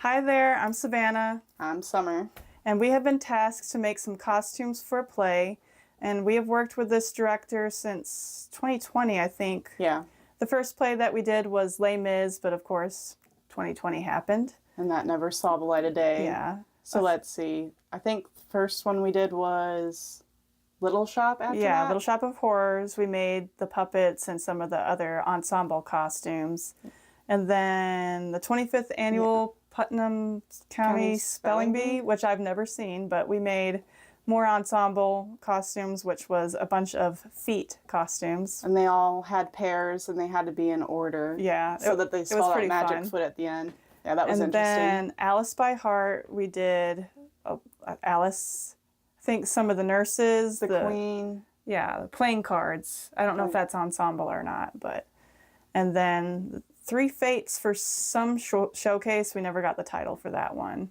Hi there, I'm Savannah, I'm Summer. and we have been tasked to make some costumes for a play, and we have worked with this director since 2020, I think. Yeah, The first play that we did was Les Mis, but of course, 2020 happened. and that never saw the light of day. Yeah. So let's see. I think the first one we did was Little Shop after Yeah, that. Little Shop of Horrors. We made the puppets and some of the other ensemble costumes. And then the 25th annual Putnam County Spelling Bee, which I've never seen, but we made more ensemble costumes, which was a bunch of feet costumes. And they all had pairs and they had to be in order. Yeah, So that they spelled out magic fun. foot at the end. Yeah, that was And interesting. then Alice by Heart, we did Alice, I think some of the nurses. The Queen. Yeah, the playing cards. I don't know if that's ensemble or not, but. And then Three Fates for some showcase. We never got the title for that one.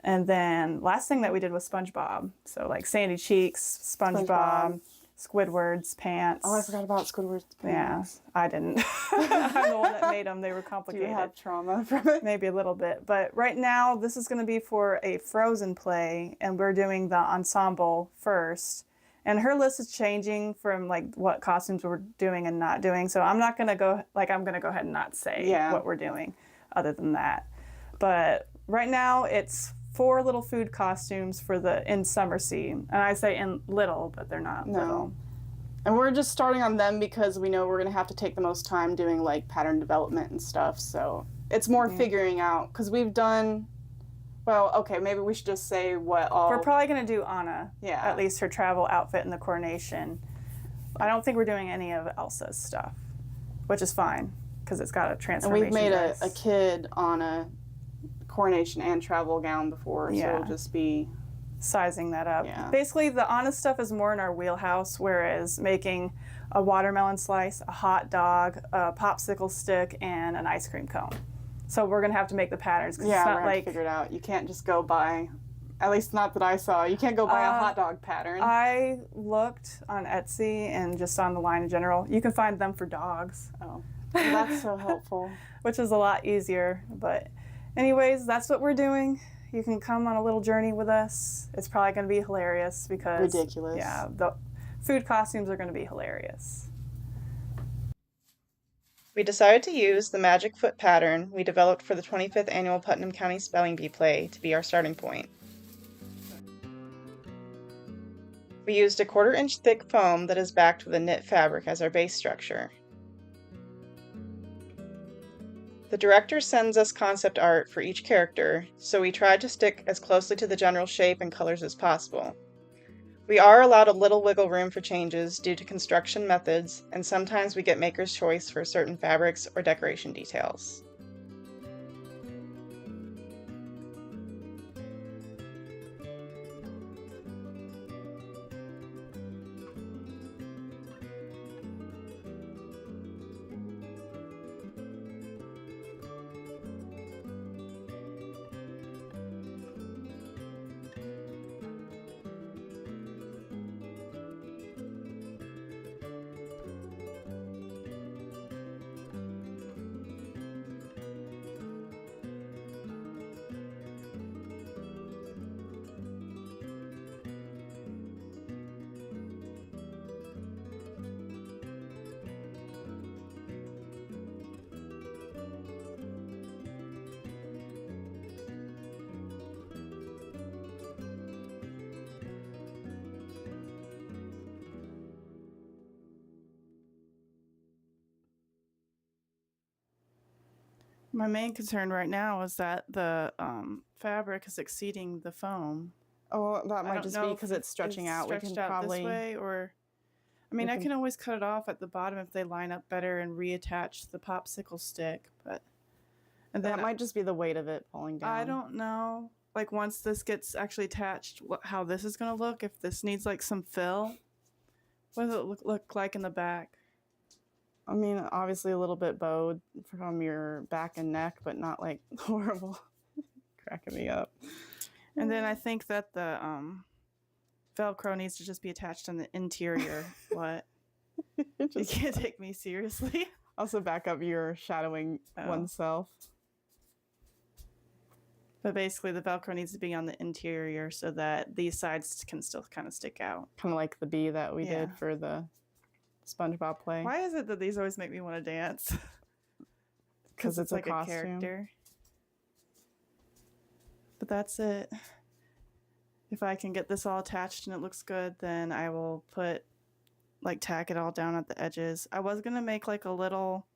And then last thing that we did was SpongeBob. So like Sandy Cheeks, SpongeBob, Squidward's pants. Oh, I forgot about Squidward's pants. Yeah, I didn't. I'm the one that made them. They were complicated. Do you have trauma from it? Maybe a little bit. But right now, this is going to be for a Frozen play, and we're doing the ensemble first. And her list is changing from like what costumes we're doing and not doing. So I'm not going to go, I'm going to go ahead and not say what we're doing other than that. But right now it's 4 little food costumes for the in summer scene. And I say in little, but they're not little. And we're just starting on them because we know we're going to have to take the most time doing like pattern development and stuff. So it's more figuring out because we've done. Well, okay, maybe we should just say what all... We're probably going to do Anna, at least her travel outfit and the coronation. I don't think we're doing any of Elsa's stuff, which is fine, because it's got a transformation And we've made dress. a kid on a coronation and travel gown before, so it'll just be... Sizing that up. Yeah. Basically, the Anna stuff is more in our wheelhouse, whereas making a watermelon slice, a hot dog, a popsicle stick, and an ice cream cone. So we're going to have to make the patterns. Yeah, it's not we're going to figure it out. You can't just go buy, at least not that I saw, you can't go buy a hot dog pattern. I looked on Etsy and just on the line in general. You can find them for dogs. Oh, well, that's so helpful. Which is a lot easier. But anyways, that's what we're doing. You can come on a little journey with us. It's probably going to be hilarious because... Ridiculous. Yeah, the food costumes are going to be hilarious. We decided to use the magic foot pattern we developed for the 25th annual Putnam County Spelling Bee play to be our starting point. We used a 1/4 inch thick foam that is backed with a knit fabric as our base structure. The director sends us concept art for each character, so we tried to stick as closely to the general shape and colors as possible. We are allowed a little wiggle room for changes due to construction methods, and sometimes we get maker's choice for certain fabrics or decoration details. My main concern right now is that the fabric is exceeding the foam. Oh, that might just be because it's stretching out. We can probably this way, or I mean, I can always cut it off at the bottom if they line up better and reattach the popsicle stick, but and then that might just be the weight of it pulling down. I don't know. Like once this gets actually attached, how this is going to look. If this needs like some fill, what does it look like in the back? I mean, obviously a little bit bowed from your back and neck, but not like horrible. Cracking me up. And then I think that the Velcro needs to just be attached on the interior. What? You can't take me seriously. Also back up your shadowing oneself. But basically, the Velcro needs to be on the interior so that these sides can still kind of stick out. Kind of like the bee that we Yeah. did for the SpongeBob play. Why is it that these always make me want to dance? Because it's like a costume. character. But that's it. If I can get this all attached and it looks good, then I will put, like, tack it all down at the edges. I was going to make, like, a little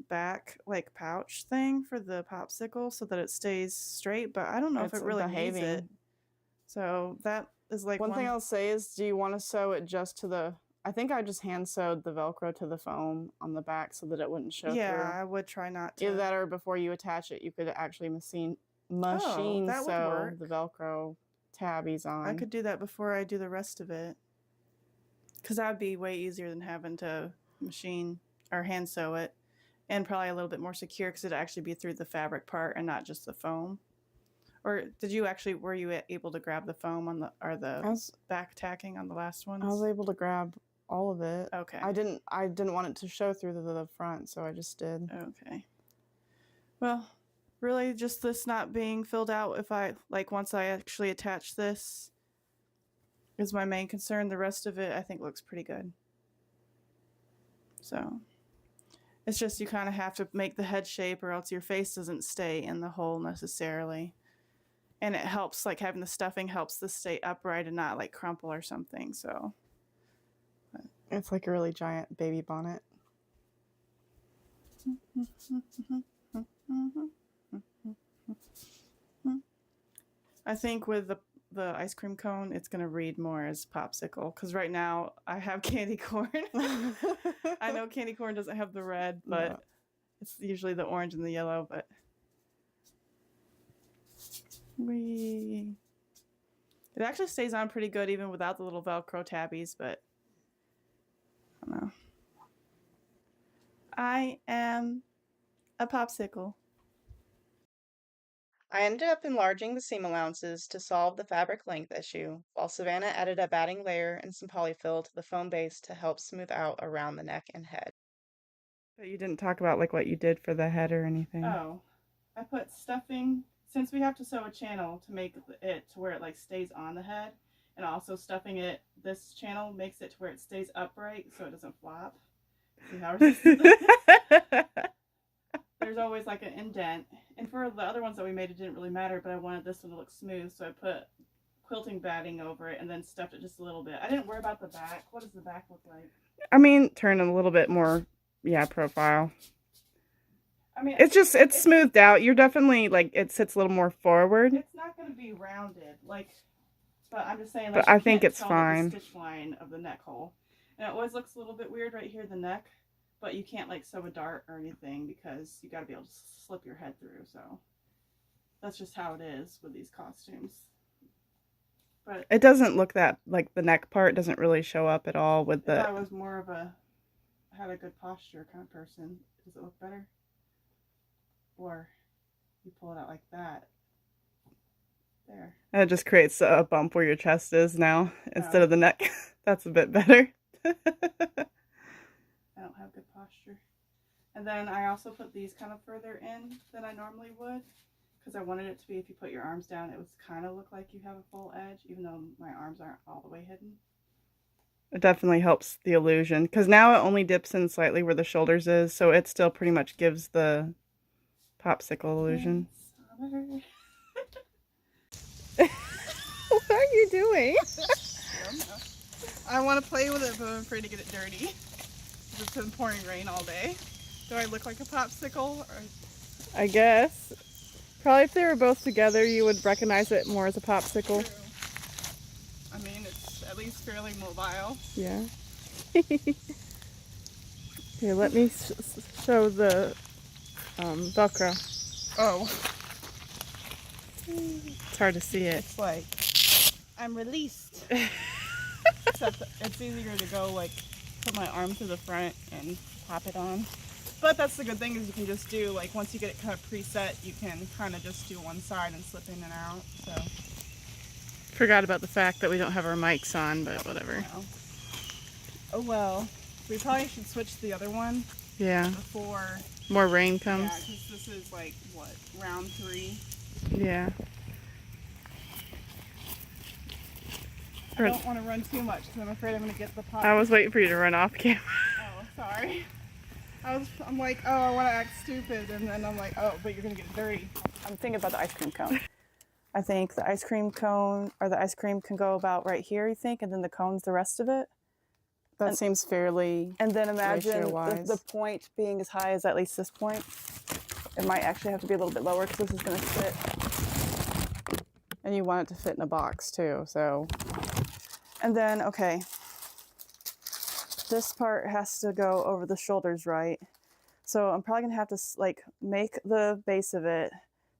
back, like, pouch thing for the popsicle so that it stays straight, but I don't know if it really needs it. So that is, like, One thing I'll say is, do you want to sew it just to the... I think I just hand sewed the Velcro to the foam on the back so that it wouldn't show through. Yeah, I would try not to. Either that or before you attach it, you could actually machine that would sew work. the Velcro tabbies on. I could do that before I do the rest of it. Because that would be way easier than having to machine or hand sew it. And probably a little bit more secure because it'd actually be through the fabric part and not just the foam. Or were you able to grab the foam on the back tacking on the last ones? I was able to grab all of it. Okay. I didn't want it to show through the front, so I just did. Okay. Well, really just this not being filled out once I actually attach this is my main concern. The rest of it I think looks pretty good. So it's just you kind of have to make the head shape or else your face doesn't stay in the hole necessarily. And it helps, like having the stuffing helps this stay upright and not like crumple or something, so. It's like a really giant baby bonnet. I think with the ice cream cone, it's going to read more as popsicle because right now I have candy corn. I know candy corn doesn't have the red, but no. It's usually the orange and the yellow, but it actually stays on pretty good even without the little Velcro tabbies, but I don't know. I am a popsicle. I ended up enlarging the seam allowances to solve the fabric length issue, while Savannah added a batting layer and some polyfill to the foam base to help smooth out around the neck and head. But you didn't talk about like what you did for the head or anything. Oh, I put stuffing, since we have to sew a channel to make it to where it like stays on the head, and also stuffing it, this channel makes it to where it stays upright so it doesn't flop. See how there's always like an indent. And for the other ones that we made, it didn't really matter, but I wanted this one to look smooth, so I put quilting batting over it and then stuffed it just a little bit. I didn't worry about the back. What does the back look like? I mean, turn it a little bit more, profile. I mean, it's smoothed out. You're definitely, like, it sits a little more forward. It's not going to be rounded, but I'm just saying, but I think it's fine. The stitch line of the neck hole. And it always looks a little bit weird right here, the neck. But you can't like sew a dart or anything because you got to be able to slip your head through. So that's just how it is with these costumes. But it doesn't look that like the neck part doesn't really show up at all with the. If I was more of had a good posture kind of person, does it look better? Or you pull it out like that. There. And it just creates a bump where your chest is now instead of the neck. That's a bit better. I don't have good posture. And then I also put these kind of further in than I normally would because I wanted it to be, if you put your arms down, it would kind of look like you have a full edge, even though my arms aren't all the way hidden. It definitely helps the illusion because now it only dips in slightly where the shoulders is, so it still pretty much gives the popsicle illusion. What are you doing? I want to play with it, but I'm afraid to get it dirty. It's been pouring rain all day. Do I look like a popsicle? Or... I guess. Probably if they were both together, you would recognize it more as a popsicle. True. I mean, it's at least fairly mobile. Yeah. Here, let me show the Velcro. Oh. It's hard to see it. It's like, I'm released. Except it's easier to go like put my arm to the front and pop it on. But that's the good thing is you can just do like once you get it kind of preset, you can kind of just do one side and slip in and out. So forgot about the fact that we don't have our mics on, but whatever. Oh well. We probably should switch to the other one. Yeah. Before more rain comes. Yeah, because this is like what, round 3. Yeah. I don't want to run too much because I'm afraid I'm going to get the pop. I was waiting for you to run off camera. Oh, sorry. I'm like, oh, I want to act stupid, and then I'm like, oh, but you're going to get dirty. I'm thinking about the ice cream cone. I think the ice cream cone, or the ice cream can go about right here, you think, and then the cone's the rest of it? That seems fairly. And then imagine ratio-wise. the point being as high as at least this point. It might actually have to be a little bit lower because this is going to sit. And you want it to fit in a box too, so. And then, okay, this part has to go over the shoulders, right? So I'm probably gonna have to like make the base of it,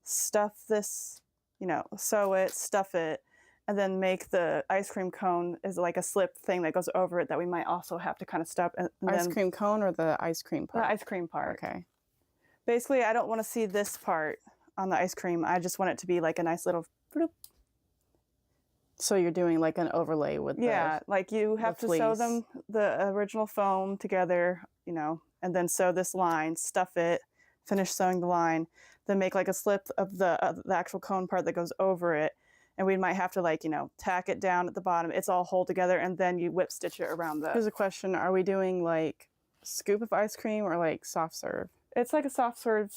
stuff this, you know, sew it, stuff it, and then make the ice cream cone is like a slip thing that goes over it that we might also have to kind of stuff. And Ice cream cone or the ice cream part? The ice cream part. Okay. Basically, I don't want to see this part on the ice cream. I just want it to be like a nice little bloop. So you're doing like an overlay with like you have to sew them, the original foam together, you know, and then sew this line, stuff it, finish sewing the line, then make like a slip of the actual cone part that goes over it. And we might have to like, you know, tack it down at the bottom. It's all hold together and then you whip stitch it around the... Here's a question. Are we doing like scoop of ice cream or like soft serve? It's like a soft serve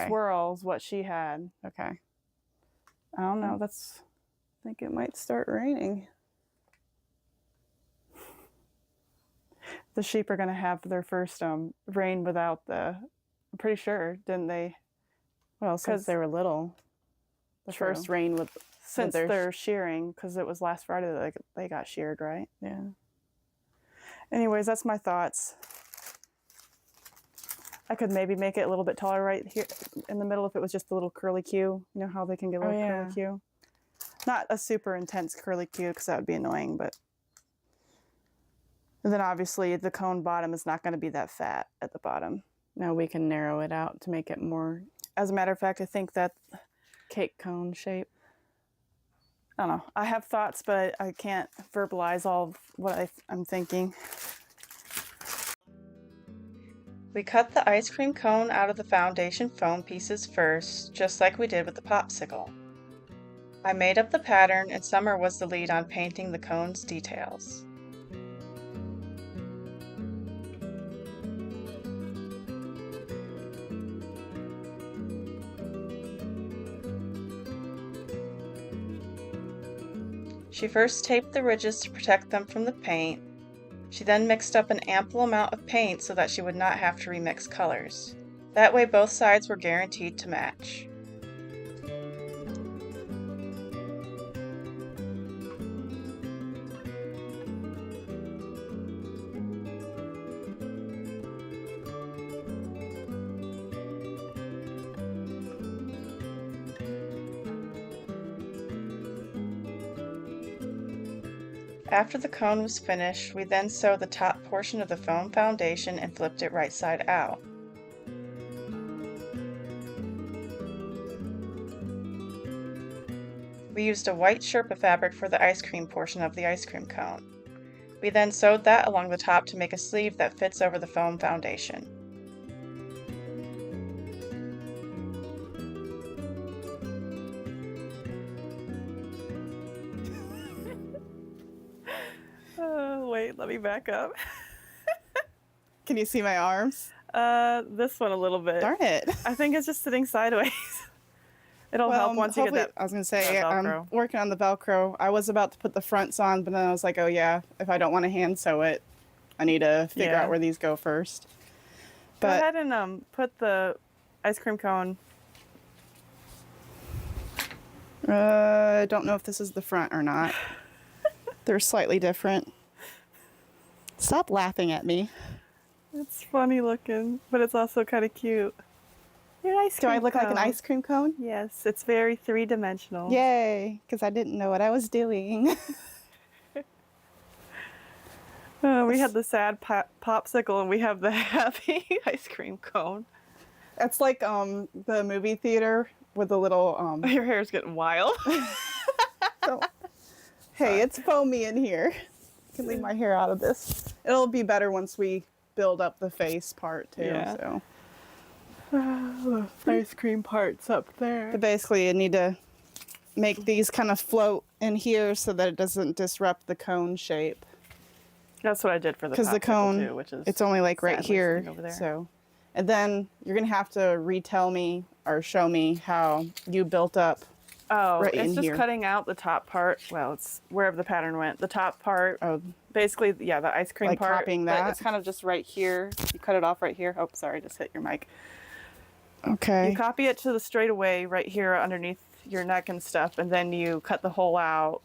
swirls, what she had. Okay. I don't know. I think it might start raining. The sheep are going to have their first rain without I'm pretty sure, didn't they? Well, since they were little. The first rain since they're shearing, because it was last Friday that they got sheared, right? Yeah. Anyways, that's my thoughts. I could maybe make it a little bit taller right here in the middle if it was just a little curly Q. You know how they can get a little curly Q? Not a super intense curly Q because that would be annoying, but... And then obviously the cone bottom is not going to be that fat at the bottom. Now we can narrow it out to make it more... As a matter of fact, I think that... Cake cone shape. I don't know. I have thoughts, but I can't verbalize all of what I'm thinking. We cut the ice cream cone out of the foundation foam pieces first, just like we did with the popsicle. I made up the pattern and Summer was the lead on painting the cone's details. She first taped the ridges to protect them from the paint. She then mixed up an ample amount of paint so that she would not have to remix colors. That way both sides were guaranteed to match. After the cone was finished, we then sewed the top portion of the foam foundation and flipped it right side out. We used a white Sherpa fabric for the ice cream portion of the ice cream cone. We then sewed that along the top to make a sleeve that fits over the foam foundation. Wait, let me back up. Can you see my arms? This one a little bit. Darn it. I think it's just sitting sideways. It'll help once you get that. I was going to say, I'm working on the Velcro. I was about to put the fronts on, but then I was like, oh yeah, if I don't want to hand sew it, I need to figure out where these go first. Go ahead and put the ice cream cone. I don't know if this is the front or not. They're slightly different. Stop laughing at me. It's funny looking, but it's also kind of cute. Your ice cream Do I look like an ice cream cone? Yes, it's very three-dimensional. Yay, because I didn't know what I was doing. We had the sad popsicle and we have the happy ice cream cone. It's like the movie theater with the little... Your hair's getting wild. Hey, it's foamy in here. I can leave my hair out of this. It'll be better once we build up the face part too. Yeah. So The ice cream part's up there. But basically, you need to make these kind of float in here so that it doesn't disrupt the cone shape. That's what I did for the Because the popsicle cone, too, which is it's only like right sadly here. sitting over there. So, and then you're gonna have to retell me or show me how you built up. Oh, right it's in just here. cutting out the top part. Well, it's wherever the pattern went. The top part, Oh, basically, yeah, the ice cream Like part. copying but that? It's kind of just right here. You cut it off right here. Oh, sorry, just hit your mic. okay. You copy it to the straightaway right here underneath your neck and stuff, and then you cut the hole out.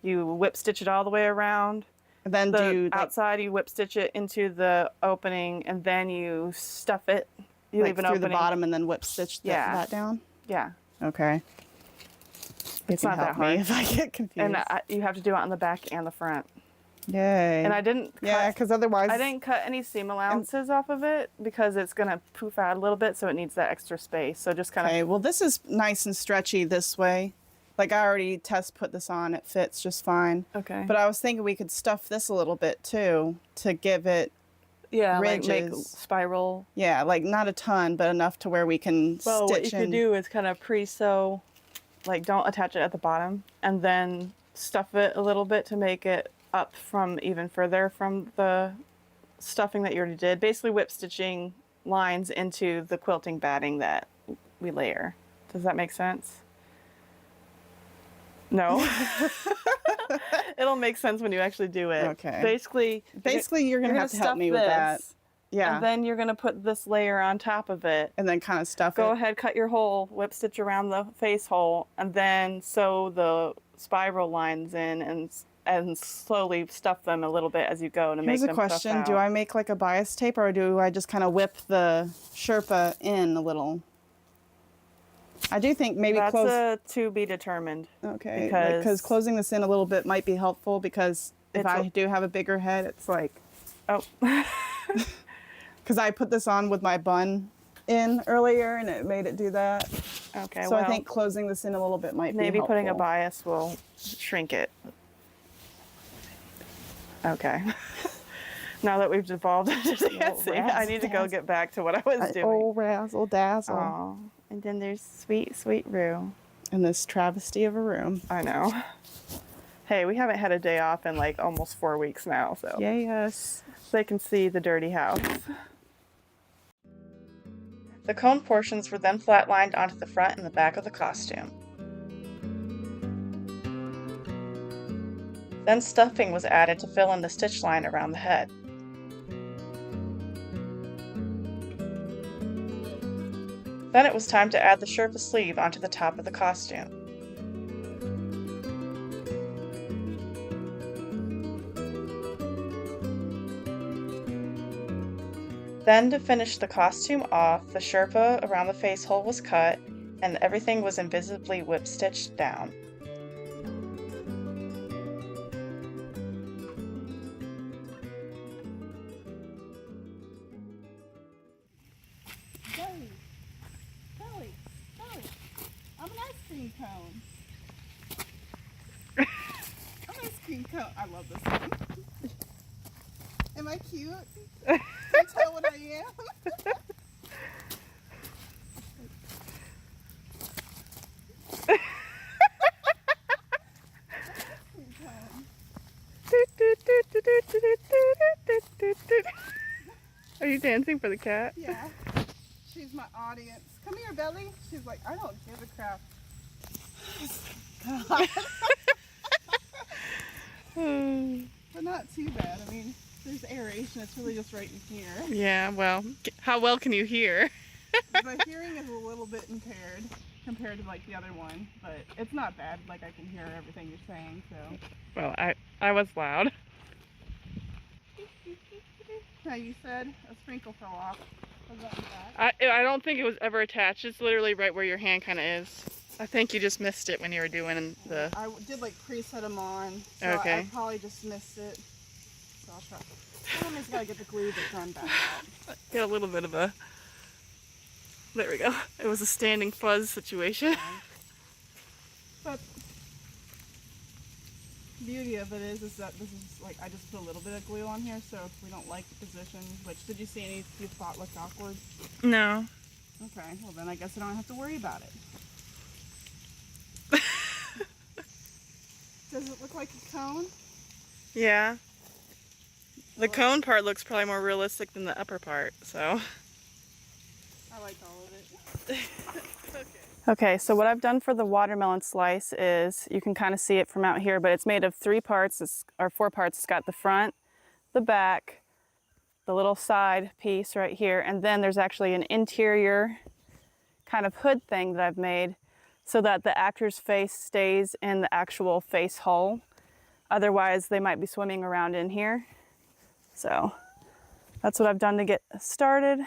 You whip stitch it all the way around. And then The do you, like, outside, you whip stitch it into the opening, and then you stuff it. You like leave an through opening. the bottom and then whip stitch that down? Yeah, Okay. You It's can not that help me hard. if I get confused. and you have to do it on the back and the front. Yay. And I didn't. Yeah, cut, because otherwise. I didn't cut any seam allowances off of it because it's gonna poof out a little bit, so it needs that extra space. So just kind of. Okay, well, this is nice and stretchy this way. Like I already test put this on, it fits just fine. Okay. But I was thinking we could stuff this a little bit too to give it, yeah, like make ridges. spiral. yeah, like not a ton, but enough to where we can Well, what you stitch in. could do is kind of pre-sew, like don't attach it at the bottom, and then stuff it a little bit to make it up from even further from the stuffing that you already did. Basically, whip stitching lines into the quilting batting that we layer. Does that make sense? No. It'll make sense when you actually do it. Okay. Basically, Basically, you're gonna have to help stuff me with that. this, Yeah, And then you're gonna put this layer on top of it. and then kind of stuff Go it. ahead, cut your hole, whip stitch around the face hole, and then sew the spiral lines in and slowly stuff them a little bit as you go to make Here's a them puff question: out. do I make like a bias tape, or do I just kind of whip the Sherpa in a little? I do think maybe That's close. to be determined. Okay, because- because closing this in a little bit might be helpful because if It's a- I do have a bigger head, it's like Oh, because I put this on with my bun in earlier and it made it do that. okay. So well, I think closing this in a little bit might maybe be putting a helpful. bias will shrink it. Okay. Now that we've devolved into dancing, I need to go get back to what I was doing. Oh, razzle dazzle. Aw. And then there's sweet, sweet Rue. In this travesty of a room. I know. Hey, we haven't had a day off in like almost 4 weeks now, so Yes. they can see the dirty house. The cone portions were then flatlined onto the front and the back of the costume. Then stuffing was added to fill in the stitch line around the head. Then it was time to add the Sherpa sleeve onto the top of the costume. Then to finish the costume off, the Sherpa around the face hole was cut and everything was invisibly whip stitched down. Kelly, Kelly, Kelly, I'm an ice cream cone. I'm an ice cream cone. I love this one. Am I cute? Can you tell what I am? Are you dancing for the cat? Yeah. She's my audience. Come here, Belly. She's like, I don't give a crap. God. But not too bad. I mean, there's aeration. It's really just right in here. Yeah, well, how well can you hear? My hearing is a little bit impaired compared to like the other one, but it's not bad. Like I can hear everything you're saying. So. Well, I was loud. Now you said a sprinkle fell off. Was that in fact? I don't think it was ever attached. It's literally right where your hand kind of is. I think you just missed it when you were doing the... I did like preset them on, so Okay. I probably just missed it. So I'll try. Somebody's gotta get the glue that's run back out. Get a little bit of a... There we go. It was a standing fuzz situation. But the beauty of it is that this is like I just put a little bit of glue on here, so if we don't like the position, which did you see any you thought looked awkward? No. Okay, well then I guess I don't have to worry about it. Does it look like a cone? Yeah. The cone part looks probably more realistic than the upper part, so. I like all of it. Okay, so what I've done for the watermelon slice is, you can kind of see it from out here, but it's made of 3 parts, or 4 parts. It's got the front, the back, the little side piece right here, and then there's actually an interior kind of hood thing that I've made so that the actor's face stays in the actual face hole. Otherwise, they might be swimming around in here. So that's what I've done to get started.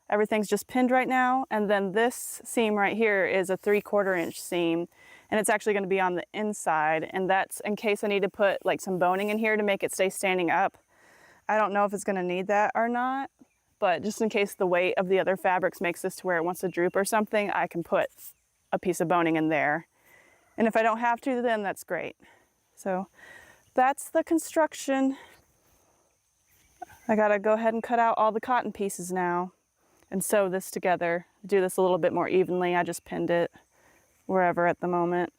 Everything's just pinned right now. And then this seam right here is a 3/4 inch seam. And it's actually going to be on the inside. And that's in case I need to put like some boning in here to make it stay standing up. I don't know if it's going to need that or not. But just in case the weight of the other fabrics makes this to where it wants to droop or something, I can put a piece of boning in there. And if I don't have to, then that's great. So that's the construction. I gotta go ahead and cut out all the cotton pieces now and sew this together. Do this a little bit more evenly. I just pinned it wherever at the moment.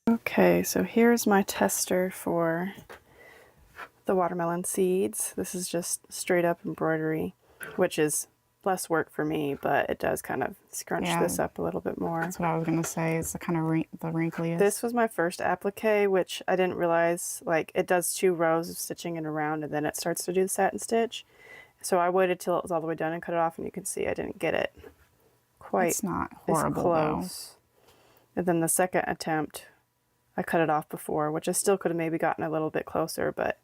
Okay, so here's my tester for the watermelon seeds. This is just straight up embroidery, which is less work for me, but it does kind of scrunch this up a little bit more. That's what I was gonna say. It's the kind of the wrinkliest. This was my first applique, which I didn't realize, like, it does 2 rows of stitching it around and then it starts to do the satin stitch. So I waited till it was all the way done and cut it off, and you can see I didn't get it quite It's not horrible, close. And then the second attempt, I cut it off before, which I still could have maybe gotten a little bit closer, but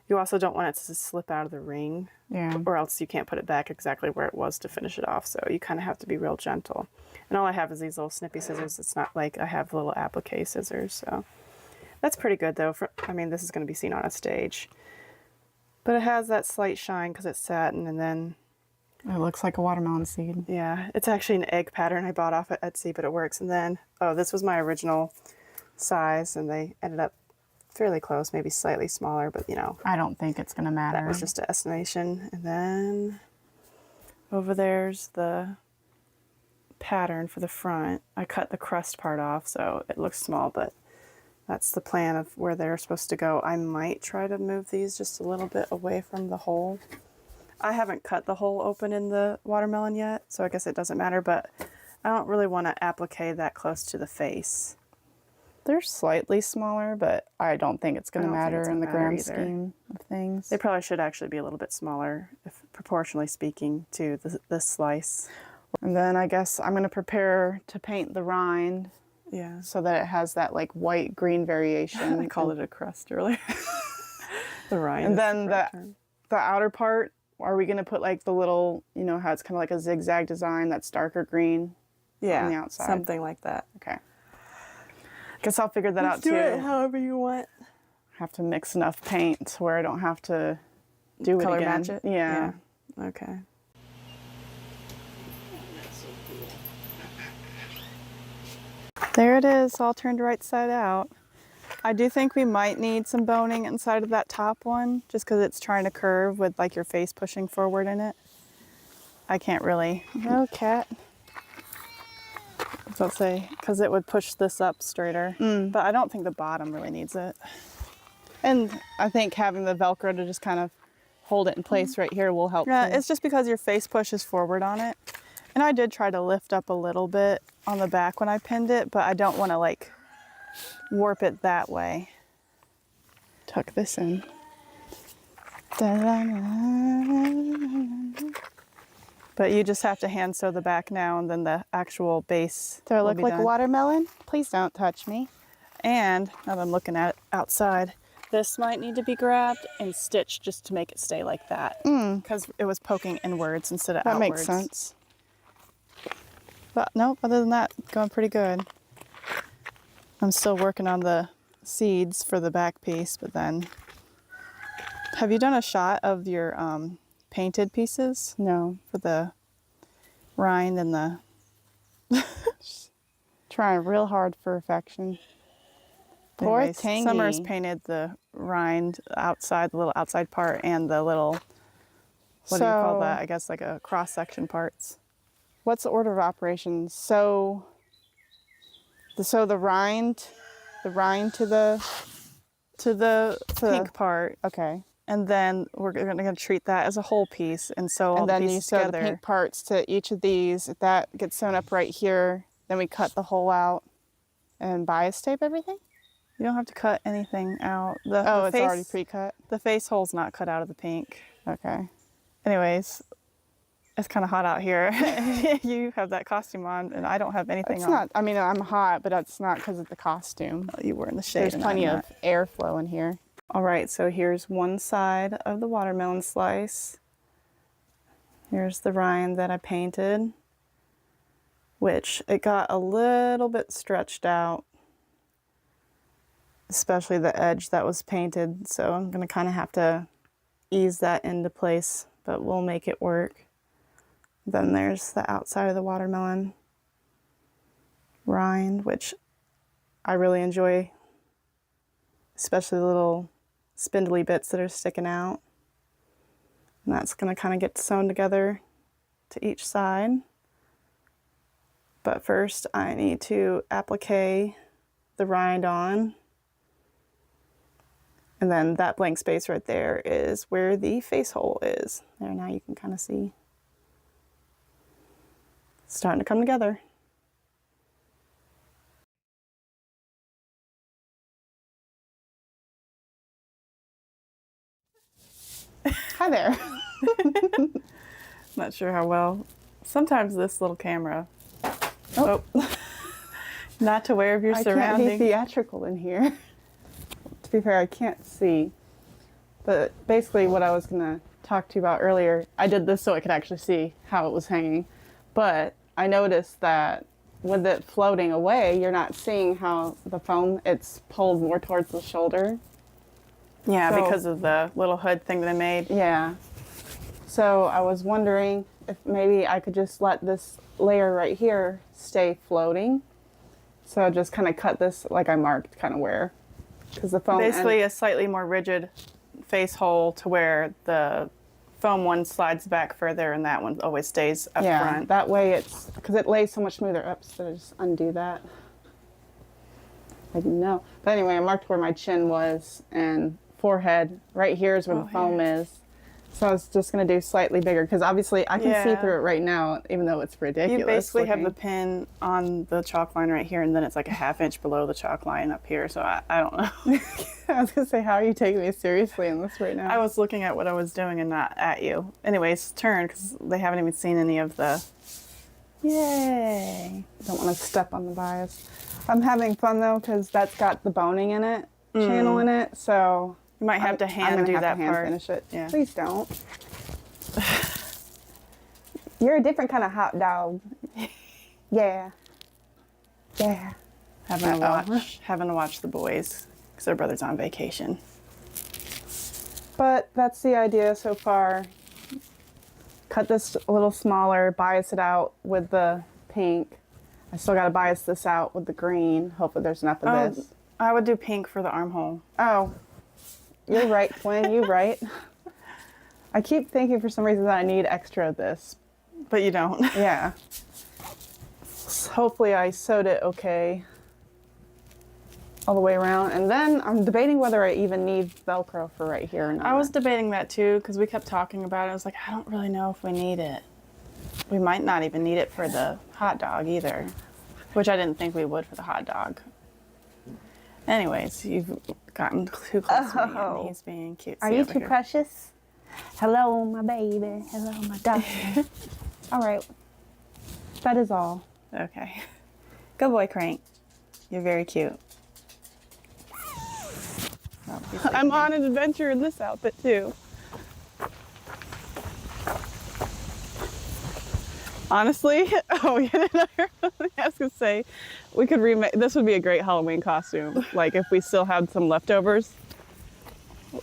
you also don't want it to slip out of the ring. Yeah. Or else you can't put it back exactly where it was to finish it off. So you kind of have to be real gentle. And all I have is these little snippy scissors. It's not like I have little applique scissors. So that's pretty good though. I mean, this is going to be seen on a stage. But it has that slight shine because it's satin, and then... It looks like a watermelon seed. Yeah, it's actually an egg pattern I bought off at Etsy, but it works. And then, oh, this was my original size, and they ended up fairly close, maybe slightly smaller, but you know. I don't think it's gonna matter. That was just an estimation. And then over there's the pattern for the front. I cut the crust part off, so it looks small, but that's the plan of where they're supposed to go. I might try to move these just a little bit away from the hole. I haven't cut the hole open in the watermelon yet, so I guess it doesn't matter, but I don't really want to applique that close to the face. They're slightly smaller, but I don't think it's going to matter in the grand scheme of things. They probably should actually be a little bit smaller, if proportionally speaking, to the slice. And then I guess I'm going to prepare to paint the rind. Yeah. So that it has that like white green variation. I called it a crust earlier. The rind. And then the outer part, are we going to put like the little, you know, how it's kind of like a zigzag design that's darker green on the outside? Something like that. Okay. Guess I'll figure that out too. Do it however you want. Have to mix enough paint to where I don't have to do Color it again. match it? Yeah. Okay. There it is, all turned right side out. I do think we might need some boning inside of that top one, just because it's trying to curve with like your face pushing forward in it. I can't really. No, cat. So I'll say, because it would push this up straighter. But I don't think the bottom really needs it. And I think having the Velcro to just kind of hold it in place right here will help. Yeah, too. It's just because your face pushes forward on it. And I did try to lift up a little bit on the back when I pinned it, but I don't want to like warp it that way. Tuck this in. But you just have to hand sew the back now, and then the actual base. Do I will look be like done. a watermelon? Please don't touch me. And now that I'm looking at it outside, this might need to be grabbed and stitched just to make it stay like that. Because it was poking inwards instead of That outwards. makes sense. But nope, other than that, going pretty good. I'm still working on the seeds for the back piece, but then... Have you done a shot of your painted pieces? No. For the rind and the... Trying real hard for affection. Poor Anyways, Tangy. Summer's painted the rind outside, the little outside part, and the little, what do you call that? I guess like a cross-section parts. What's the order of operations? So the rind to the Pink part, okay. and then we're gonna treat that as a whole piece and sew all And the then you pieces sew together. the pink parts to each of these. If that gets sewn up right here, then we cut the hole out and bias tape everything? You don't have to cut anything out. Oh, The it's face, already pre-cut? The face hole's not cut out of the pink. Okay. Anyways, it's kind of hot out here. You have that costume on, and I don't have anything It's on. not, I mean, I'm hot, but that's not because of the costume. You were in the shade. There's and plenty I'm of airflow in here. All right, so here's one side of the watermelon slice. Here's the rind that I painted, which it got a little bit stretched out, especially the edge that was painted. So I'm gonna kind of have to ease that into place, but we'll make it work. Then there's the outside of the watermelon rind, which I really enjoy, especially the little spindly bits that are sticking out. And that's going to kind of get sewn together to each side. But first I need to applique the rind on. And then that blank space right there is where the face hole is. There, now you can kind of see. It's starting to come together. Hi there. Not sure how well. Sometimes this little camera. Oh. Not aware of your I can't surroundings. be theatrical in here. To be fair, I can't see. But basically what I was going to talk to you about earlier, I did this so I could actually see how it was hanging. But I noticed that with it floating away, you're not seeing how the foam, it's pulled more towards the shoulder. Yeah, So- because of the little hood thing that I made. Yeah. So I was wondering if maybe I could just let this layer right here stay floating. So just kind of cut this like I marked kind of where. Because the foam Basically a slightly more rigid face hole to where the foam one slides back further and that one always stays up front. that way it's, because it lays so much smoother. Oops, did I just undo that? I didn't know. But anyway, I marked where my chin was and forehead. Right here is where the foam is. So I was just going to do slightly bigger because obviously I can see Yeah. through it right now, even though it's ridiculous. You basically have the looking. pin on the chalk line right here, and then it's like a ½ inch below the chalk line up here. So I don't know. I was going to say, how are you taking me seriously in this right now? I was looking at what I was doing and not at you. Anyways, turn, because they haven't even seen any of the... Yay! Don't want to step on the bias. I'm having fun though because that's got the boning in it, channel in it. So You might have to I'm hand gonna do have that to hand part. finish it. Yeah. Please don't. You're a different kind of hot dog. Yeah. Yeah. Having to watch the boys because their brother's on vacation. But that's the idea so far. Cut this a little smaller, bias it out with the pink. I still got to bias this out with the green. Hopefully there's enough of this. I would do pink for the armhole. Oh, you're right, Quinn. You're right. I keep thinking for some reason that I need extra of this. But you don't. Yeah. Hopefully I sewed it okay all the way around. And then I'm debating whether I even need Velcro for right here or not. I was debating that too because we kept talking about it. I was like, I don't really know if we need it. We might not even need it for the hot dog either, which I didn't think we would for the hot dog. Anyways, you've gotten too close to me and he's being cute. Are you too precious? Hello, my baby. Hello, my darling. All right. That is all. Okay. Good boy, Crank. You're very cute. Oh, I'm on an adventure in this outfit too. Honestly, oh yeah, I was gonna say, we could remake. This would be a great Halloween costume. Like if we still had some leftovers,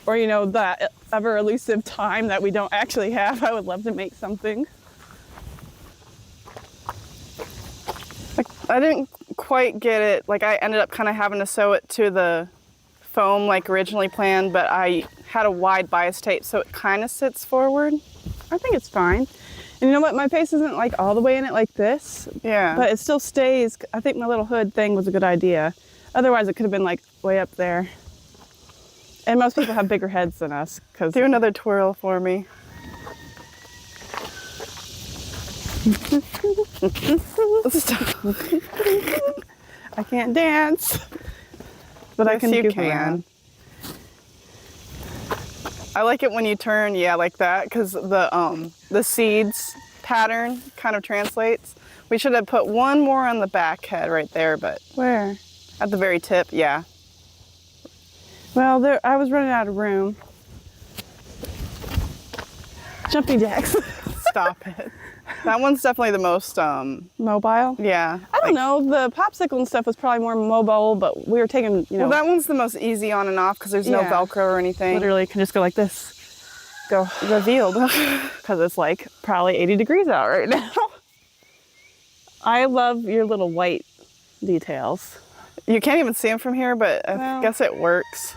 or you know that ever elusive time that we don't actually have. I would love to make something. Like, I didn't quite get it. Like I ended up kind of having to sew it to the foam like originally planned, but I had a wide bias tape so it kind of sits forward. I think it's fine. And you know what? My face isn't like all the way in it like this. Yeah. But it still stays. I think my little hood thing was a good idea. Otherwise it could have been like way up there. And most people have bigger heads than us. Do another twirl for me. Stop. I can't dance, but I can goof around. I like it when you turn, yeah, like that, because the seeds pattern kind of translates. We should have put one more on the back head right there, but where? At the very tip, yeah. Well, there I was running out of room. Jumping jacks. Stop it. That one's definitely the most mobile. Yeah. I don't know. The popsicle and stuff was probably more mobile, but we were taking, you know. Well, that one's the most easy on and off because there's no Velcro or anything. Literally, can just go like this. Go revealed. Because it's like probably 80 degrees out right now. I love your little white details. You can't even see them from here, but I guess it works.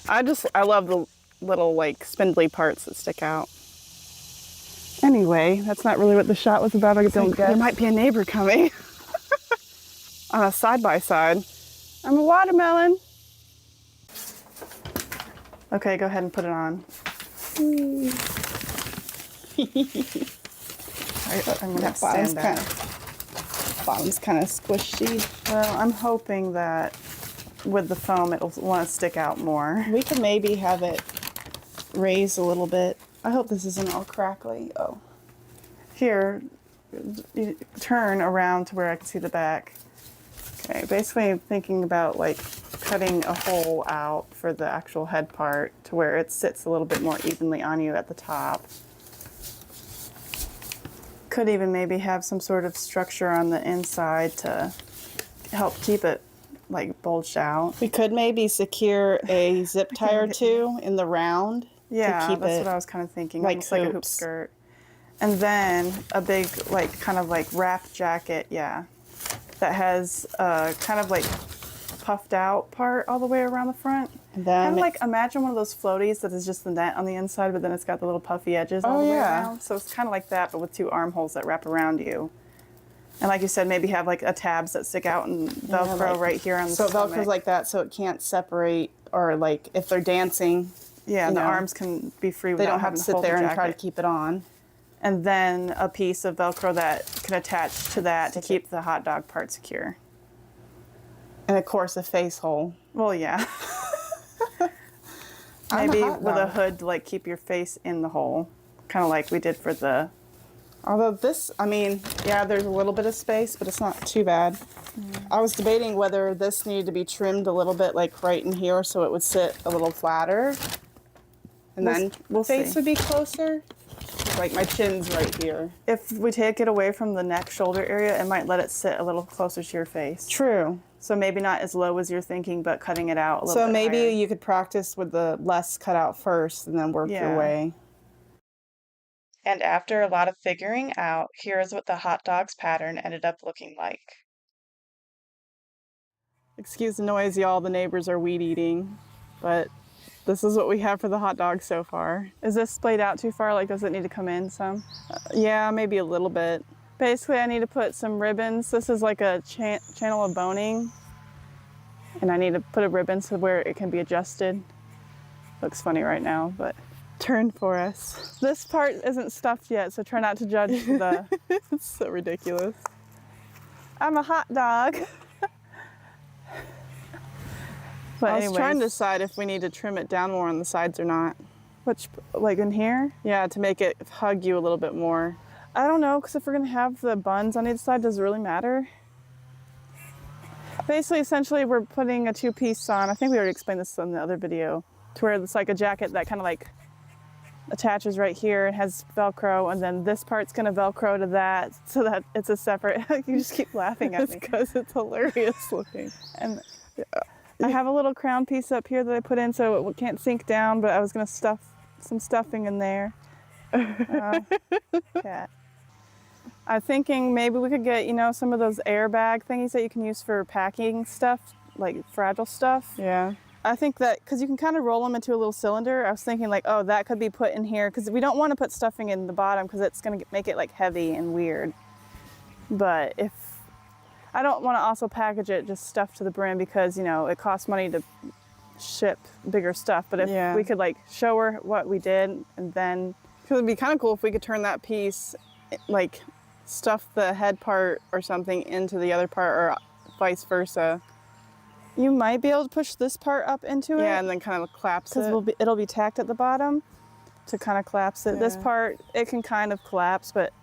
I love the little like spindly parts that stick out. Anyway, that's not really what the shot was about. There might be a neighbor coming. On a side-by-side. I'm a watermelon. Okay, go ahead and put it on. I'm gonna have to stand back. Bottom's kind of squishy. Well, I'm hoping that with the foam it'll want to stick out more. We could maybe have it raise a little bit. I hope this isn't all crackly. Oh. Here, you turn around to where I can see the back. Okay, basically I'm thinking about like cutting a hole out for the actual head part to where it sits a little bit more evenly on you at the top. Could even maybe have some sort of structure on the inside to help keep it like bulged out. We could maybe secure a zip tie or two in the round. Yeah, to keep that's what I was kind of thinking. Like almost like a hoop skirt. And then a big, like, kind of like wrap jacket, yeah, that has kind of like puffed out part all the way around the front. And then kind of like imagine one of those floaties that is just the net on the inside, but then it's got the little puffy edges all the way around. So it's kind of like that, but with two armholes that wrap around you. And like you said, maybe have like a tabs that stick out and Velcro right here on the stomach. So Velcro's like that so it can't separate, or like if they're dancing. Yeah, the arms can be free without having to sit there and try to keep it on. And then a piece of Velcro that can attach to that to keep the hot dog part secure. And of course a face hole. Well, yeah. Maybe with a hood to like keep your face in the hole. Kind of like we did for the... Although this, I mean, yeah, there's a little bit of space, but it's not too bad. I was debating whether this needed to be trimmed a little bit like right in here so it would sit a little flatter. And then face would be closer. Like my chin's right here. If we take it away from the neck shoulder area, it might let it sit a little closer to your face. True. So maybe not as low as you're thinking, but cutting it out a little bit. So maybe you could practice with the less cut out first and then work your way. And after a lot of figuring out, here is what the hot dogs pattern ended up looking like. Excuse the noise, y'all. The neighbors are weed eating, but this is what we have for the hot dog so far. Is this splayed out too far? Like, does it need to come in some? Yeah, maybe a little bit. Basically, I need to put some ribbons. This is like a channel of boning. And I need to put a ribbon so where it can be adjusted. Looks funny right now, but turn for us. This part isn't stuffed yet, so try not to judge the... It's so ridiculous. I'm a hot dog. But I was trying to decide if we need to trim it down more on the sides or not. Which, like in here? Yeah, to make it hug you a little bit more. I don't know, because if we're going to have the buns on each side, does it really matter? Basically, essentially, we're putting a two-piece on. I think we already explained this in the other video. To where it's like a jacket that kind of like attaches right here and has Velcro, and then this part's going to Velcro to that so that it's a separate... You just keep laughing at me. Because it's hilarious looking. And... I have a little crown piece up here that I put in so it can't sink down, but I was going to stuff some stuffing in there. Cat. I'm thinking maybe we could get, you know, some of those airbag thingies that you can use for packing stuff, like fragile stuff. Yeah. I think that because you can kind of roll them into a little cylinder. I was thinking like, oh, that could be put in here because we don't want to put stuffing in the bottom because it's going to make it like heavy and weird. But if I don't want to also package it just stuff to the brim because, you know, it costs money to ship bigger stuff. But if we could like show her what we did and then, because it'd be kind of cool if we could turn that piece, like stuff the head part or something into the other part or vice versa. You might be able to push this part up into it. Yeah, and then kind of collapse it. Because it'll be tacked at the bottom to kind of collapse it. Yeah. This part, it can kind of collapse, but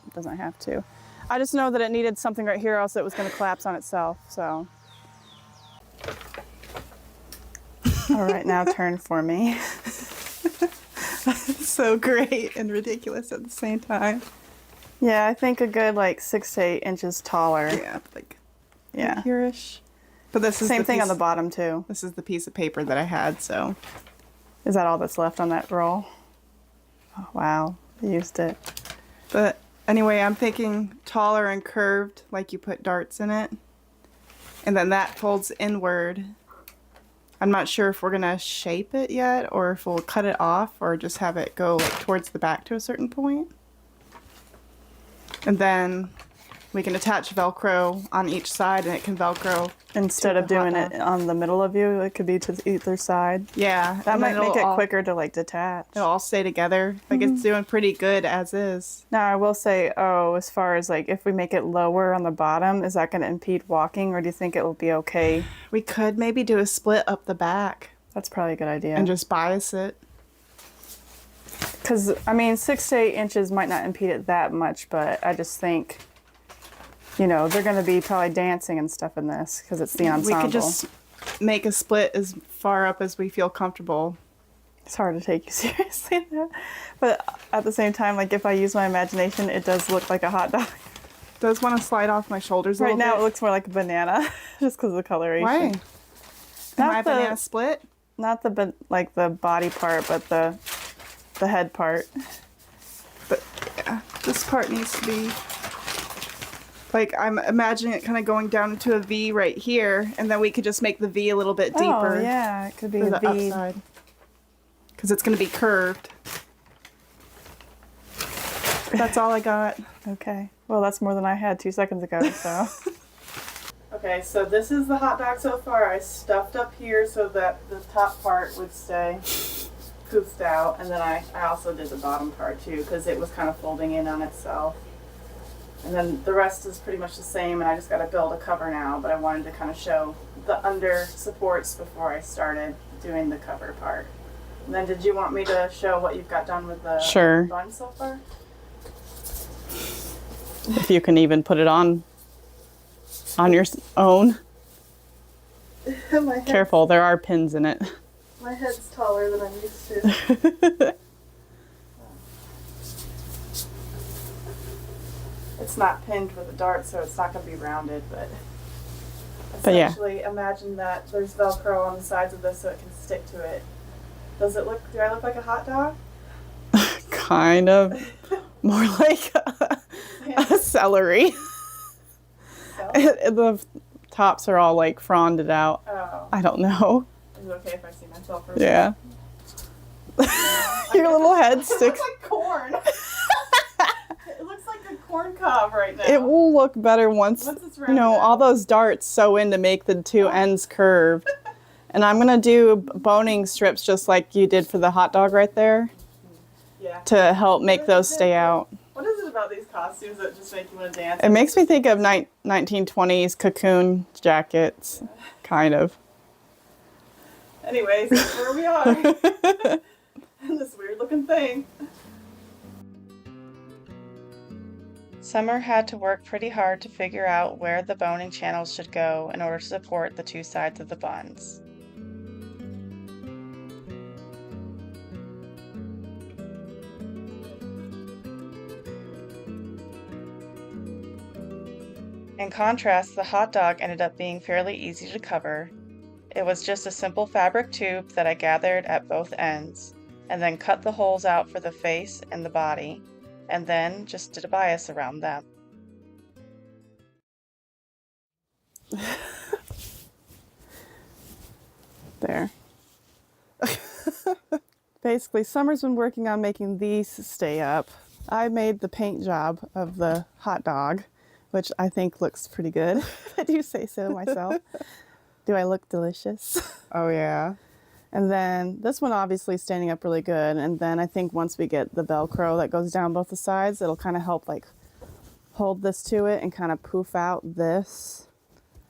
it doesn't have to. I just know that it needed something right here, else it was going to collapse on itself, so. All right, now turn for me. So great and ridiculous at the same time. Yeah, I think a good like 6 to 8 inches taller. Yeah, like Yeah. here-ish. But this is Same the thing piece, on the bottom too. This is the piece of paper that I had, so. Is that all that's left on that roll? Oh, wow, you used it. But anyway, I'm thinking taller and curved, like you put darts in it. And then that folds inward. I'm not sure if we're gonna shape it yet, or if we'll cut it off, or just have it go like towards the back to a certain point. And then we can attach Velcro on each side, and it can Velcro. Instead of the hot doing it on the middle of you, it could be to either side. Yeah, That and might then make it it'll all- quicker to like detach. It'll all stay together. Like it's doing pretty good as is. Now I will say, as far as like if we make it lower on the bottom, is that going to impede walking, or do you think it will be okay? We could maybe do a split up the back That's probably a good idea. and just bias it. Because I mean, 6 to 8 inches might not impede it that much, but I just think, you know, they're going to be probably dancing and stuff in this because it's the ensemble. We could just make a split as far up as we feel comfortable. It's hard to take you seriously, but at the same time, like if I use my imagination, it does look like a hot dog. Does want to slide off my shoulders a Right little now, bit. it looks more like a banana, just because of the coloration. Why? Am Not I a the- banana split? Not the like the body part, but the head part. But yeah, this part needs to be like, I'm imagining it kind of going down into a V right here, and then we could just make the V a little bit deeper. Oh yeah, it could be For a the V. upside. Because it's going to be curved. That's all I got. Okay. Well, that's more than I had 2 seconds ago, so. Okay, so this is the hot dog so far. I stuffed up here so that the top part would stay poofed out, and then I also did the bottom part too, because it was kind of folding in on itself. And then the rest is pretty much the same, and I just got to build a cover now, but I wanted to kind of show the under supports before I started doing the cover part. And then did you want me to show what you've got done with the Sure. bun so far? If you can even put it on your own. My head- Careful, there are pins in it. My head's taller than I'm used to. It's not pinned with a dart, so it's not going to be rounded, but But yeah. essentially imagine that there's Velcro on the sides of this so it can stick to it. Do I look like a hot dog? Kind of. More like a celery. So? The tops are all like fronded out. Oh. I don't know. Is it okay if I see myself for a Yeah. second? Your little head It sticks. looks like corn. It looks like a corn cob right now. It will look better once, Once it's you know, rounded all out. those darts sew in to make the two ends curved. And I'm going to do boning strips just like you did for the hot dog right there Yeah. to help make those stay out. What is it about these costumes that just make you want to dance? It makes me think of 1920s cocoon jackets, kind of. Anyways, that's where we are. And this weird looking thing. Summer had to work pretty hard to figure out where the boning channels should go in order to support the two sides of the buns. In contrast, the hot dog ended up being fairly easy to cover. It was just a simple fabric tube that I gathered at both ends, and then cut the holes out for the face and the body, and then just did a bias around them. There. Basically, Summer's been working on making these stay up. I made the paint job of the hot dog, which I think looks pretty good, if I do say so myself. Do I look delicious? Oh, yeah. And then this one obviously standing up really good. And then I think once we get the Velcro that goes down both the sides, it'll kind of help like hold this to it and kind of poof out this.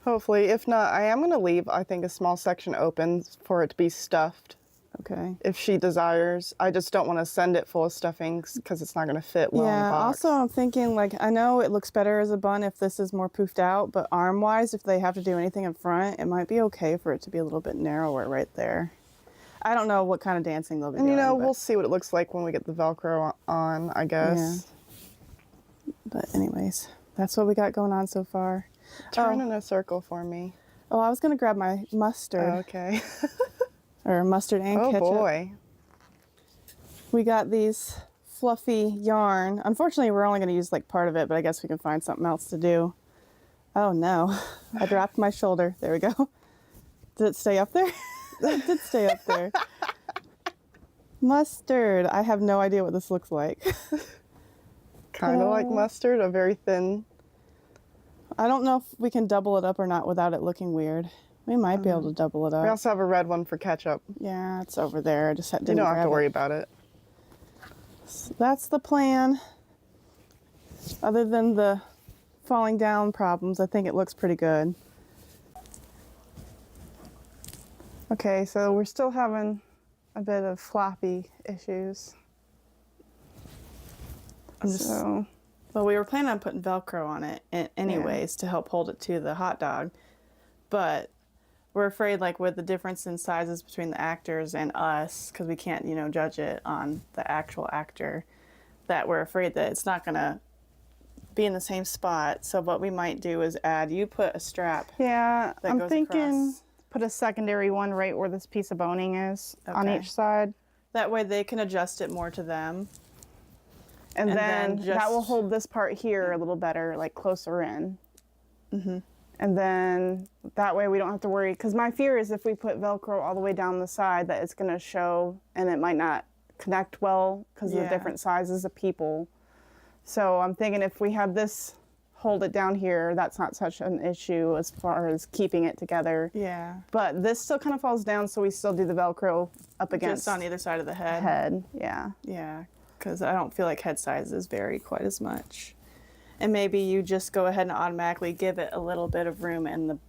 Hopefully. If not, I am going to leave, I think, a small section open for it to be stuffed. Okay. If she desires. I just don't want to send it full of stuffings because it's not going to fit well in the Yeah, box. also I'm thinking, like, I know it looks better as a bun if this is more poofed out, but arm-wise, if they have to do anything in front, it might be okay for it to be a little bit narrower right there. I don't know what kind of dancing they'll be And doing. you know, but, we'll see what it looks like when we get the Velcro on, I guess. but anyways, that's what we got going on so far. Turn in a circle for me. Oh, I was going to grab my mustard, Oh, okay. or mustard and Oh, ketchup. boy. We got these fluffy yarn. Unfortunately, we're only going to use like part of it, but I guess we can find something else to do. Oh no, I dropped my shoulder. There we go. Did it stay up there? It did stay up there. Mustard. I have no idea what this looks like. Kind of like mustard, a very thin. I don't know if we can double it up or not without it looking weird. We might be able to double it We up. also have a red one for ketchup. Yeah, it's over there. I just didn't You don't have grab to worry it. about it. So that's the plan. Other than the falling down problems, I think it looks pretty good. Okay, so we're still having a bit of floppy issues. So, Well, we were planning on putting Velcro on it anyways to help hold it to the hot dog. But we're afraid, like, with the difference in sizes between the actors and us, because we can't, you know, judge it on the actual actor, that we're afraid that it's not going to be in the same spot. So what we might do is you put a strap yeah, that I'm goes thinking across. put a secondary one right where this piece of boning is on Okay. each side. That way they can adjust it more to them. And And then then that will just- hold this part here a little better, like closer in. And then that way we don't have to worry. Because my fear is if we put Velcro all the way down the side that it's going to show and it might not connect well because of the Yeah. different sizes of people. So I'm thinking if we had this hold it down here, that's not such an issue as far as keeping it together. Yeah. But this still kind of falls down, so we still do the Velcro up against Just on either side of the the head. head. Yeah. Yeah, because I don't feel like head sizes vary quite as much. And maybe you just go ahead and automatically give it a little bit of room and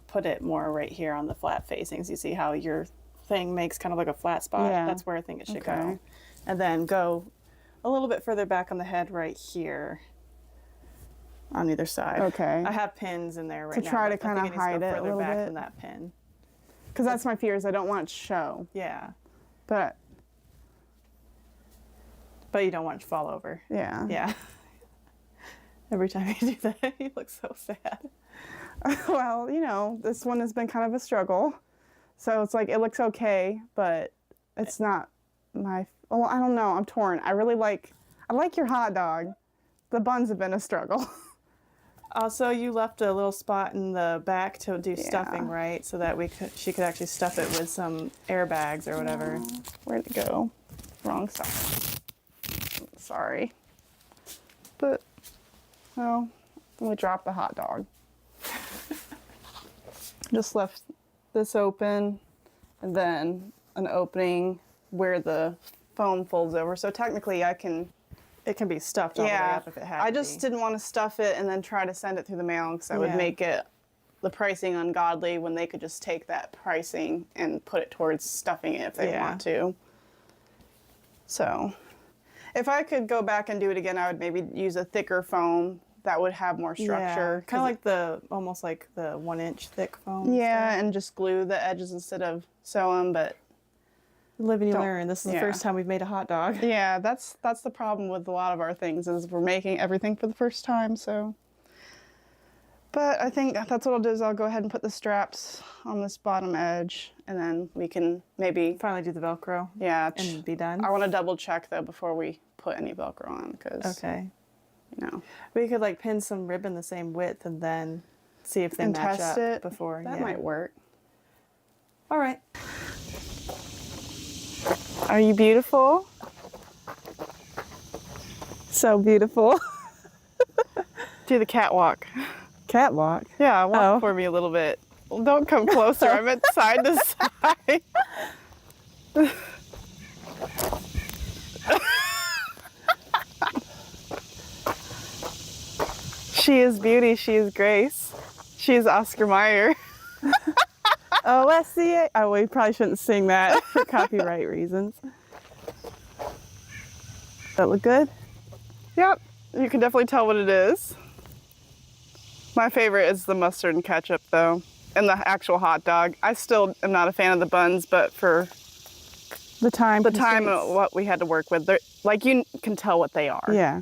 put it more right here on the flat facings. You see how your thing makes kind of like a flat spot? Yeah. That's where I think it should Okay. go. And then go a little bit further back on the head right here on either side. Okay. I have pins in there right now. try to but I think kinda it needs to hide go it a further little back bit. than that pin. Because that's my fear is I don't want it to show. Yeah. But But you don't want it to fall over. yeah. Yeah. Every time you do that, you look so sad. Well, you know, this one has been kind of a struggle. So it's like it looks okay, but it's not my. Well, I don't know. I'm torn. I like your hot dog. The buns have been a struggle. Also, you left a little spot in the back to do stuffing, Yeah. right? So that she could actually stuff it with some airbags or whatever. Where'd it go? Wrong side. Sorry. But, well, we dropped the hot dog. Just left this open and then an opening where the foam folds over. So technically I can, It can be stuffed all the way up if it had I to just be. didn't want to stuff it and then try to send it through the mail because that would Yeah. make it the pricing ungodly when they could just take that pricing and put it towards stuffing it if they Yeah. want to. So, if I could go back and do it again, I would maybe use a thicker foam that would have more structure. Kind of like almost like the 1-inch thick foam. Yeah, and just glue the edges instead of sew them. But Live and you Don't- learn. This is the yeah. first time we've made a hot dog. yeah, that's the problem with a lot of our things is we're making everything for the first time. So, but I think that's what I'll do is I'll go ahead and put the straps on this bottom edge, and then we can maybe Finally do the Velcro and be done. I want to double check though before we put any Velcro on because Okay. you know We could pin some ribbon the same width and then see if they and match test up it before. That yeah. might work. All right. Are you beautiful? So beautiful. Do the catwalk. Catwalk. Yeah, walk Oh. for me a little bit. Well, don't come closer. I meant side to side. She is beauty. She is grace. She is Oscar Mayer. OSCA. Oh, we probably shouldn't sing that for copyright reasons. That look good? Yep, you can definitely tell what it is. My favorite is the mustard and ketchup, though, and the actual hot dog. I still am not a fan of the buns, but for The time. the time and what we had to work with, like you can tell what they are. Yeah.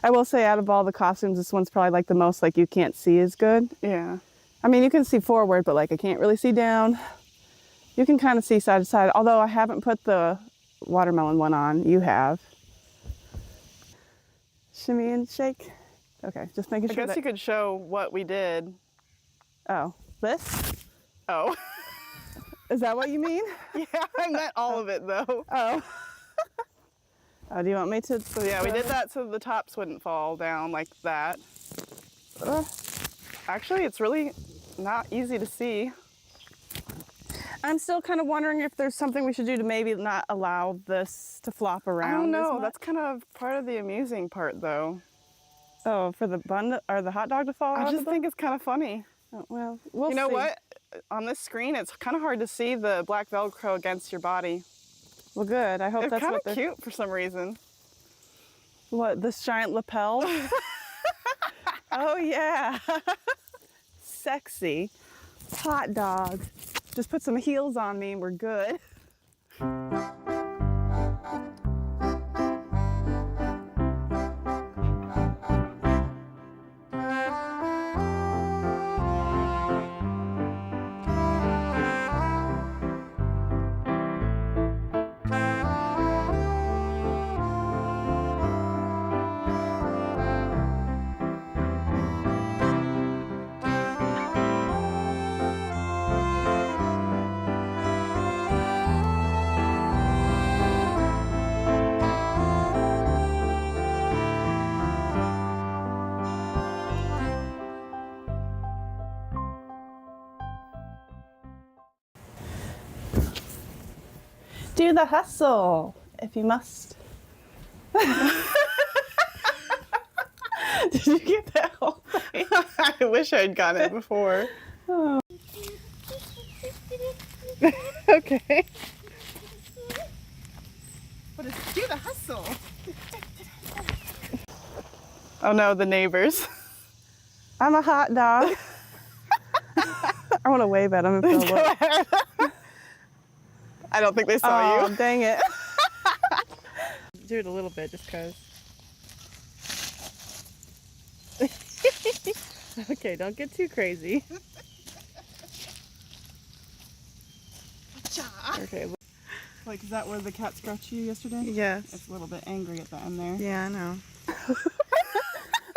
I will say, out of all the costumes, this one's probably like the most like you can't see is good. Yeah. I mean, you can see forward, but like I can't really see down. You can kind of see side to side, although I haven't put the watermelon one on. You have. Shimmy and shake. Okay, just making I sure guess that. you could show what we did. Oh, this? Oh. Is that what you mean? Yeah, I meant all of it, though. Oh. Oh, do you want me to? So yeah, we did that so the tops wouldn't fall down like that. Actually, it's really not easy to see. I'm still kind of wondering if there's something we should do to maybe not allow this to flop around. I don't as know. much. That's kind of part of the amusing part, though. Oh, for the bun or the hot dog to fall out I of just the- think it's kind of funny. Oh, well, we'll You know see. what? On this screen, it's kind of hard to see the black Velcro against your body. Well, good. I hope It's that's kind what of they're. cute for some reason. What, this giant lapel? Oh, yeah. Sexy. Hot dog. Just put some heels on me and we're good. Do the hustle if you must. Did you get that whole thing? I wish I'd gotten it before. Oh. Okay. What is do the hustle? Oh no, the neighbors. I'm a hot dog. I want to wave at them if they'll Go look. ahead. I don't think they saw Oh, you. dang it. Do it a little bit just because. Okay, don't get too crazy. Okay. Like, is that where the cat scratched you yesterday? Yes. It's a little bit angry at the end there. Yeah, I know.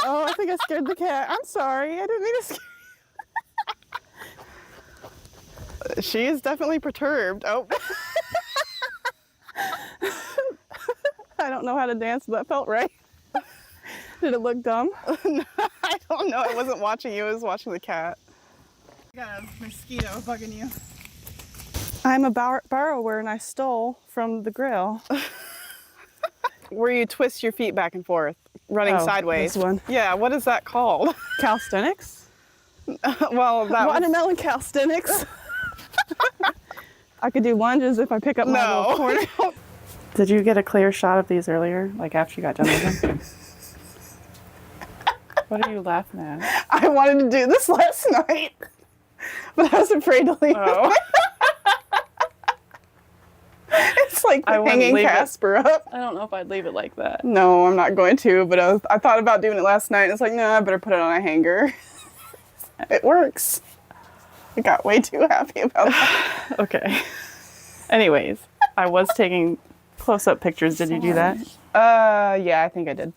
Oh, I think I scared the cat. I'm sorry. I didn't mean to scare She is definitely perturbed. Oh. I don't know how to dance, but that felt right. Did it look dumb? No, I don't know. I wasn't watching you. I was watching the cat. Got a mosquito bugging you. I'm a borrower and I stole from the grill. Where you twist your feet back and forth, running Oh, sideways. this one. Yeah, what is that called? Calisthenics? Well, that was... Watermelon calisthenics. I could do lunges if I pick up my little corner. No. Did you get a clear shot of these earlier, like after you got done with them? What are you laughing at? I wanted to do this last night, but I was afraid to leave Oh. it. It's like I wouldn't hanging leave it. Casper up. I don't know if I'd leave it like that. No, I'm not going to, but I thought about doing it last night, and it's like, no, I better put it on a hanger. It works. I got way too happy about that. Okay. Anyways, I was taking close-up pictures. Did you do that? Yeah, I think I did.